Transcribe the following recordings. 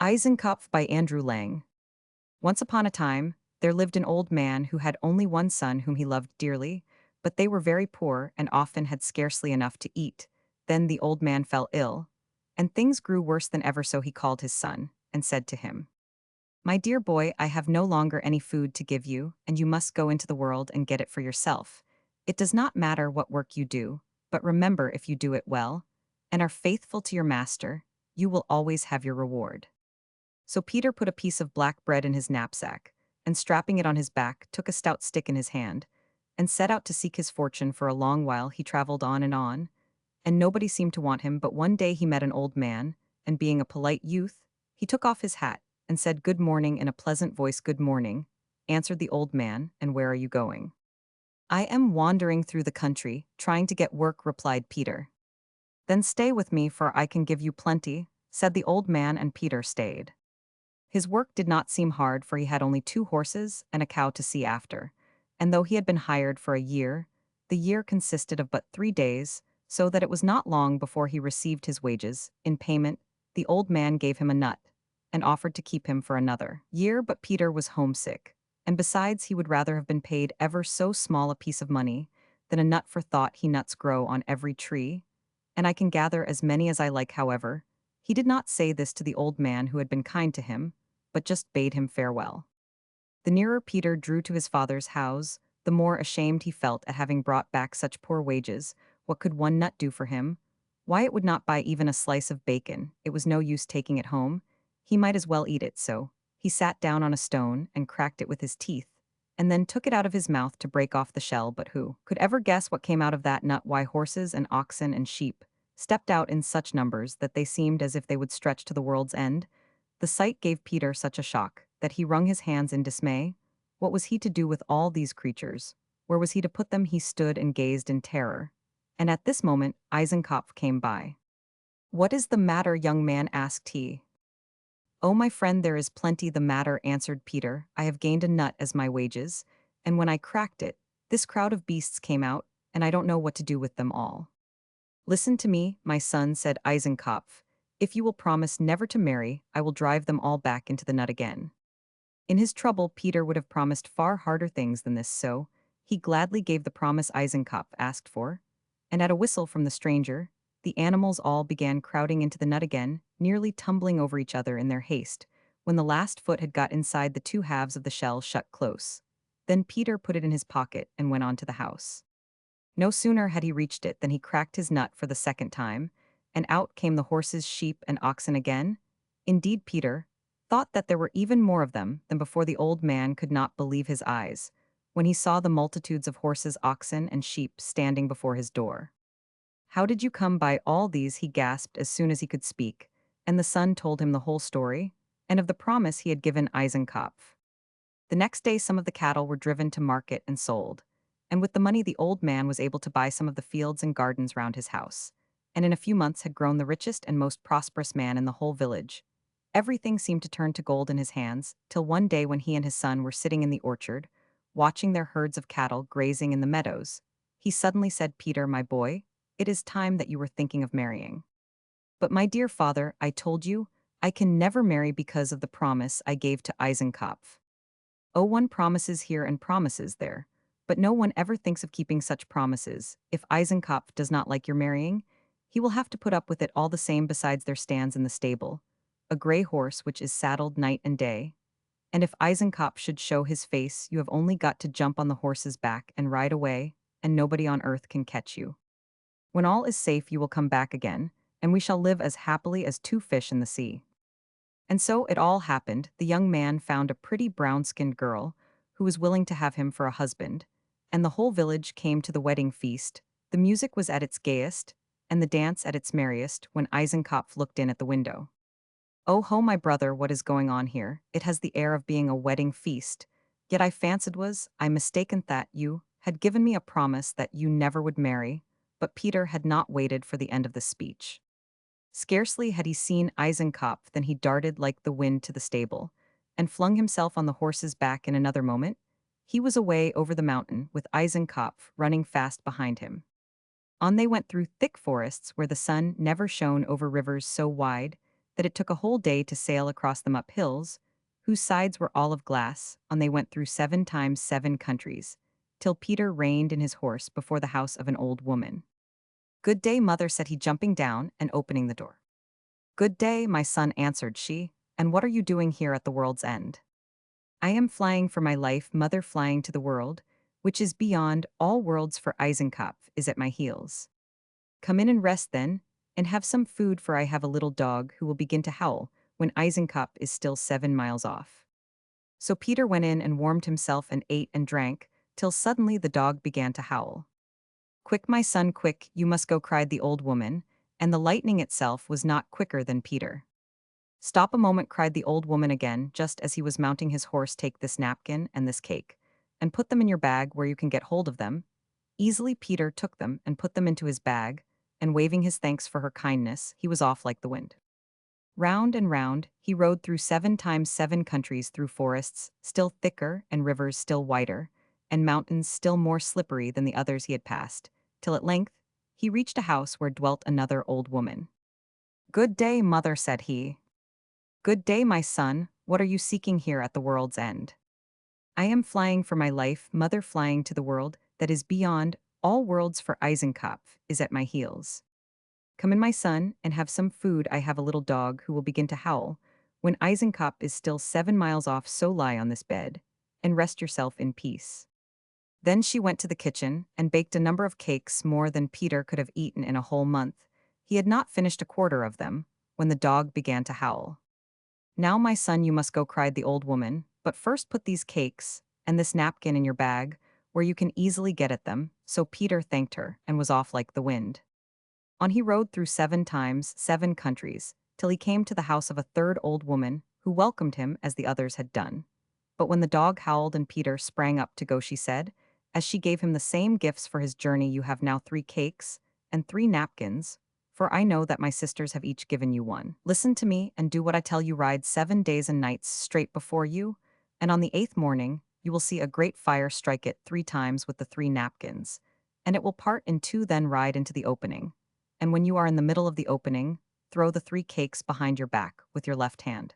Eisenkopf by Andrew Lang. Once upon a time, there lived an old man who had only one son whom he loved dearly, but they were very poor and often had scarcely enough to eat. Then the old man fell ill, and things grew worse than ever, so he called his son and said to him, "My dear boy, I have no longer any food to give you, and you must go into the world and get it for yourself. It does not matter what work you do, but remember, if you do it well and are faithful to your master, you will always have your reward." So Peter put a piece of black bread in his knapsack, and strapping it on his back, took a stout stick in his hand, and set out to seek his fortune. For a long while he traveled on, and nobody seemed to want him. But one day he met an old man, and being a polite youth, he took off his hat and said good morning in a pleasant voice. "Good morning," answered the old man, "and where are you going?" "I am wandering through the country, trying to get work," replied Peter. "Then stay with me, for I can give you plenty," said the old man, and Peter stayed. His work did not seem hard, for he had only 2 horses and a cow to see after, and though he had been hired for a year, the year consisted of but 3 days, so that it was not long before he received his wages. In payment, the old man gave him a nut, and offered to keep him for another year. But Peter was homesick, and besides he would rather have been paid ever so small a piece of money than a nut, for thought he, nuts grow on every tree, and I can gather as many as I like. However, he did not say this to the old man who had been kind to him, but just bade him farewell. The nearer Peter drew to his father's house, the more ashamed he felt at having brought back such poor wages. What could one nut do for him? Why, it would not buy even a slice of bacon. It was no use taking it home. He might as well eat it. So he sat down on a stone and cracked it with his teeth, and then took it out of his mouth to break off the shell. But who could ever guess what came out of that nut? Why, horses and oxen and sheep stepped out in such numbers that they seemed as if they would stretch to the world's end. The sight gave Peter such a shock that he wrung his hands in dismay. What was he to do with all these creatures? Where was he to put them? He stood and gazed in terror. And at this moment, Eisenkopf came by. "What is the matter, young man?" asked he. "Oh, my friend, there is plenty the matter," answered Peter. "I have gained a nut as my wages, and when I cracked it, this crowd of beasts came out, and I don't know what to do with them all." "Listen to me, my son," said Eisenkopf. "If you will promise never to marry, I will drive them all back into the nut again." In his trouble, Peter would have promised far harder things than this, so he gladly gave the promise Eisenkopf asked for, and at a whistle from the stranger, the animals all began crowding into the nut again, nearly tumbling over each other in their haste. When the last foot had got inside, the 2 halves of the shell shut close. Then Peter put it in his pocket and went on to the house. No sooner had he reached it than he cracked his nut for the second time, and out came the horses, sheep, and oxen again. Indeed, Peter thought that there were even more of them than before. The old man could not believe his eyes when he saw the multitudes of horses, oxen, and sheep standing before his door. "How did you come by all these?" he gasped as soon as he could speak, and the son told him the whole story, and of the promise he had given Eisenkopf. The next day some of the cattle were driven to market and sold, and with the money the old man was able to buy some of the fields and gardens round his house, and in a few months had grown the richest and most prosperous man in the whole village. Everything seemed to turn to gold in his hands, till one day when he and his son were sitting in the orchard, watching their herds of cattle grazing in the meadows, he suddenly said, "Peter, my boy, it is time that you were thinking of marrying." "But my dear father, I told you, I can never marry because of the promise I gave to Eisenkopf." "Oh, one promises here and promises there, but no one ever thinks of keeping such promises. If Eisenkopf does not like your marrying, he will have to put up with it all the same. Besides, there stands in the stable a gray horse which is saddled night and day, and if Eisenkopf should show his face, you have only got to jump on the horse's back and ride away, and nobody on earth can catch you. When all is safe, you will come back again, and we shall live as happily as 2 fish in the sea." And so it all happened. The young man found a pretty brown-skinned girl who was willing to have him for a husband, and the whole village came to the wedding feast. The music was at its gayest, and the dance at its merriest, when Eisenkopf looked in at the window. "Oh ho, my brother, what is going on here? It has the air of being a wedding feast. Yet I fancied I mistaken that you had given me a promise that you never would marry." But Peter had not waited for the end of the speech. Scarcely had he seen Eisenkopf than he darted like the wind to the stable, and flung himself on the horse's back. In another moment, he was away over the mountain, with Eisenkopf running fast behind him. On they went through thick forests where the sun never shone, over rivers so wide that it took a whole day to sail across them up hills, whose sides were all of glass, and they went through 7 times 7 countries, till Peter reined in his horse before the house of an old woman. "Good day, mother," said he, jumping down and opening the door. "Good day, my son," answered she, "and what are you doing here at the world's end?" "I am flying for my life, mother, flying to the world, which is beyond all worlds, for Eisenkopf is at my heels." "Come in and rest then, and have some food, for I have a little dog who will begin to howl when Eisenkopf is still 7 miles off." So Peter went in and warmed himself and ate and drank, till suddenly the dog began to howl. "Quick, my son, quick, you must go," cried the old woman, and the lightning itself was not quicker than Peter. "Stop a moment," cried the old woman again, just as he was mounting his horse. "Take this napkin and this cake, and put them in your bag where you can get hold of them." Easily Peter took them and put them into his bag, and waving his thanks for her kindness, he was off like the wind. Round and round, he rode through 7 times 7 countries, through forests still thicker and rivers still wider, and mountains still more slippery than the others he had passed, till at length he reached a house where dwelt another old woman. "Good day, mother," said he. "Good day, my son, what are you seeking here at the world's end?" "I am flying for my life, mother, flying to the world that is beyond all worlds, for Eisenkopf is at my heels." "Come in, my son, and have some food. I have a little dog who will begin to howl when Eisenkopf is still 7 miles off, so lie on this bed and rest yourself in peace." Then she went to the kitchen and baked a number of cakes, more than Peter could have eaten in a whole month. He had not finished a quarter of them when the dog began to howl. "Now, my son, you must go," cried the old woman, "but first put these cakes and this napkin in your bag, where you can easily get at them." So Peter thanked her and was off like the wind. On he rode through 7 times 7 countries, till he came to the house of a third old woman, who welcomed him as the others had done. But when the dog howled and Peter sprang up to go, she said, as she gave him the same gifts for his journey, "You have now 3 cakes and 3 napkins, for I know that my sisters have each given you one. Listen to me and do what I tell you. Ride 7 days and nights straight before you, and on the 8th morning you will see a great fire. Strike it 3 times with the 3 napkins, and it will part in two. Then ride into the opening, and when you are in the middle of the opening, throw the 3 cakes behind your back with your left hand."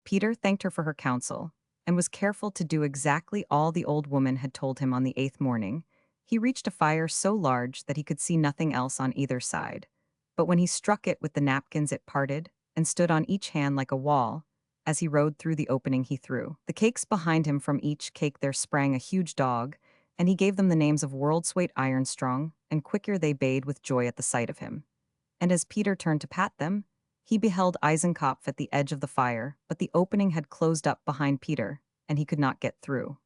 Peter thanked her for her counsel, and was careful to do exactly all the old woman had told him. On the 8th morning, he reached a fire so large that he could see nothing else on either side. But when he struck it with the napkins, it parted, and stood on each hand like a wall. As he rode through the opening, he threw the cakes behind him. From each cake there sprang a huge dog, and he gave them the names of Worldsweight, Ironstrong, and Quicker. They bayed with joy at the sight of him. And as Peter turned to pat them, he beheld Eisenkopf at the edge of the fire, but the opening had closed up behind Peter, and he could not get through.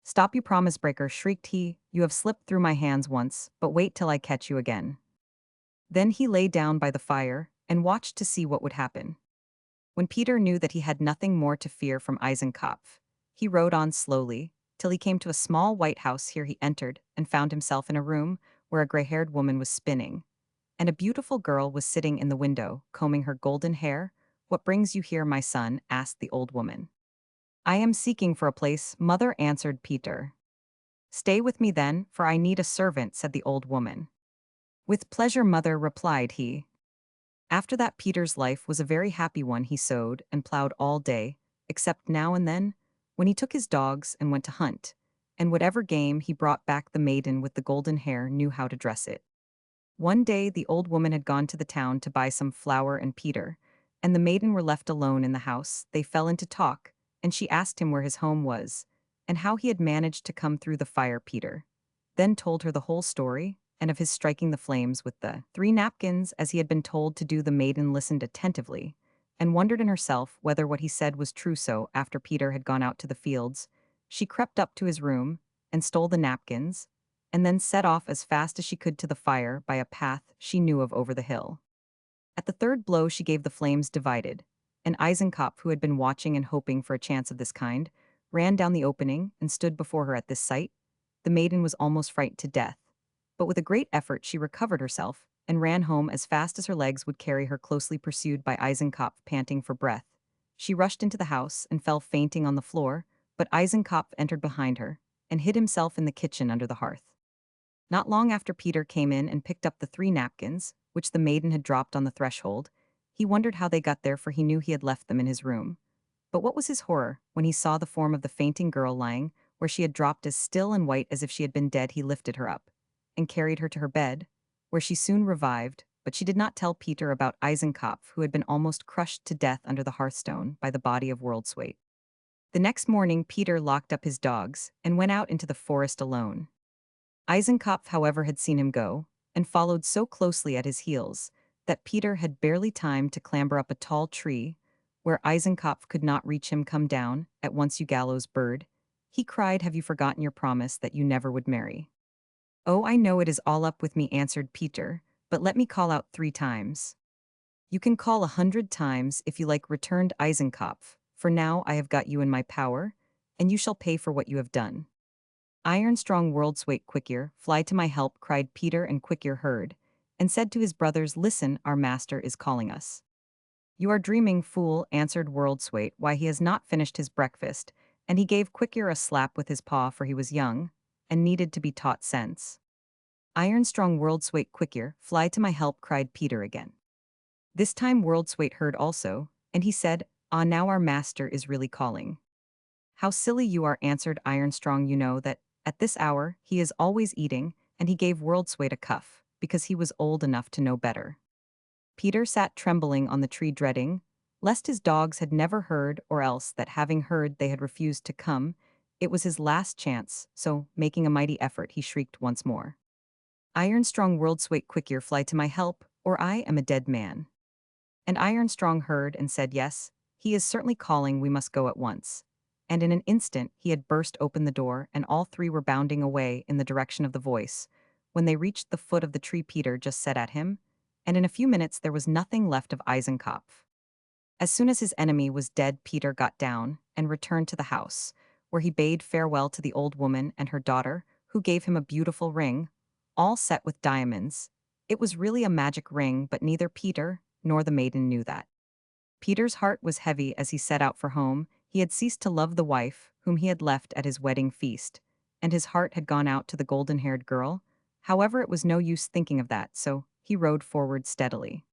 "Stop, you promise breaker," shrieked he. "You have slipped through my hands once, but wait till I catch you again." Then he lay down by the fire and watched to see what would happen. When Peter knew that he had nothing more to fear from Eisenkopf, he rode on slowly till he came to a small white house. Here he entered and found himself in a room where a gray-haired woman was spinning, and a beautiful girl was sitting in the window, combing her golden hair. "What brings you here, my son?" asked the old woman. "I am seeking for a place, mother," answered Peter. "Stay with me then, for I need a servant," said the old woman. "With pleasure, mother," replied he. After that, Peter's life was a very happy one. He sowed and plowed all day, except now and then, when he took his dogs and went to hunt, and whatever game he brought back, the maiden with the golden hair knew how to dress it. One day the old woman had gone to the town to buy some flour, and Peter and the maiden were left alone in the house. They fell into talk, and she asked him where his home was, and how he had managed to come through the fire. Peter then told her the whole story, and of his striking the flames with the 3 napkins as he had been told to do. The maiden listened attentively, and wondered in herself whether what he said was true. So, after Peter had gone out to the fields, she crept up to his room and stole the napkins, and then set off as fast as she could to the fire by a path she knew of over the hill. At the third blow she gave, the flames divided, and Eisenkopf, who had been watching and hoping for a chance of this kind, ran down the opening and stood before her. At this sight, the maiden was almost frightened to death, but with a great effort she recovered herself and ran home as fast as her legs would carry her, closely pursued by Eisenkopf, panting for breath. She rushed into the house and fell fainting on the floor, but Eisenkopf entered behind her and hid himself in the kitchen under the hearth. Not long after, Peter came in and picked up the 3 napkins, which the maiden had dropped on the threshold, He wondered how they got there, for he knew he had left them in his room. But what was his horror when he saw the form of the fainting girl lying where she had dropped, as still and white as if she had been dead. He lifted her up and carried her to her bed, where she soon revived, but she did not tell Peter about Eisenkopf, who had been almost crushed to death under the hearthstone by the body of Worldswait. The next morning Peter locked up his dogs and went out into the forest alone. Eisenkopf, however, had seen him go, and followed so closely at his heels that Peter had barely time to clamber up a tall tree, where Eisenkopf could not reach him. "Come down, at once, you gallows bird," he cried. "Have you forgotten your promise that you never would marry?" "Oh, I know it is all up with me," answered Peter, "but let me call out 3 times." "You can call 100 times if you like," returned Eisenkopf, "for now I have got you in my power, and you shall pay for what you have done." "Iron-strong Worldswait, Quick-ear, fly to my help," cried Peter, and Quick-ear heard, and said to his brothers, "Listen, our master is calling us." "You are dreaming, fool," answered Worldswait. "Why, he has not finished his breakfast," and he gave Quick-ear a slap with his paw, for he was young, and needed to be taught sense. "Iron-strong Worldswait, Quick-ear, fly to my help," cried Peter again. This time Worldswait heard also, and he said, "Ah, now our master is really calling." "How silly you are," answered Ironstrong. "You know that, at this hour, he is always eating," and he gave Worldswait a cuff, because he was old enough to know better. Peter sat trembling on the tree, dreading lest his dogs had never heard, or else that, having heard, they had refused to come. It was his last chance, so, making a mighty effort, he shrieked once more, "Ironstrong Worldswait, Quick-ear, fly to my help, or I am a dead man." And Ironstrong heard and said, "Yes, he is certainly calling, we must go at once." And in an instant he had burst open the door, and all 3 were bounding away in the direction of the voice. When they reached the foot of the tree, Peter just set at him, and in a few minutes there was nothing left of Eisenkopf. As soon as his enemy was dead, Peter got down and returned to the house, where he bade farewell to the old woman and her daughter, who gave him a beautiful ring, all set with diamonds. It was really a magic ring, but neither Peter nor the maiden knew that. Peter's heart was heavy as he set out for home. He had ceased to love the wife whom he had left at his wedding feast, and his heart had gone out to the golden-haired girl. However, it was no use thinking of that, so he rode forward steadily.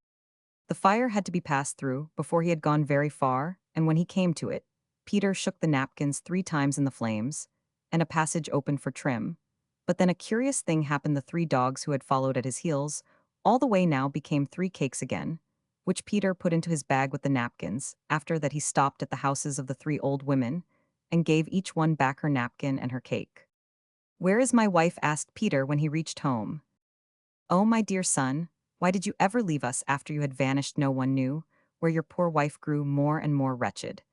The fire had to be passed through before he had gone very far, and when he came to it, Peter shook the napkins 3 times in the flames, and a passage opened for Trim. But then a curious thing happened. The 3 dogs who had followed at his heels all the way now became 3 cakes again, which Peter put into his bag with the napkins. After that he stopped at the houses of the 3 old women, and gave each one back her napkin and her cake. "Where is my wife?" asked Peter when he reached home. "Oh, my dear son, why did you ever leave us after you had vanished? No one knew where your poor wife grew more and more wretched,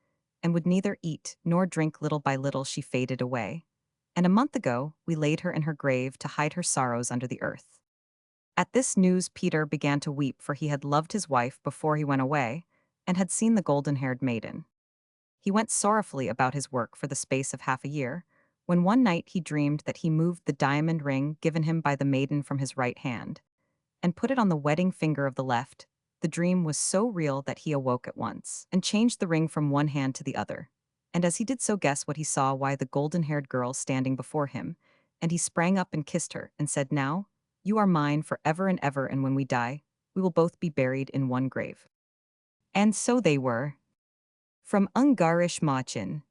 and would neither eat nor drink. Little by little she faded away, and a month ago we laid her in her grave to hide her sorrows under the earth." At this news Peter began to weep, for he had loved his wife before he went away, and had seen the golden-haired maiden. He went sorrowfully about his work for the space of half a year, when one night he dreamed that he moved the diamond ring given him by the maiden from his right hand, and put it on the wedding finger of the left. The dream was so real that he awoke at once, and changed the ring from one hand to the other. And as he did so, guess what he saw? Why, the golden-haired girl standing before him, and he sprang up and kissed her, and said, "Now, you are mine for ever and ever, and when we die, we will both be buried in one grave." And so they were. From Ungarisch Machen.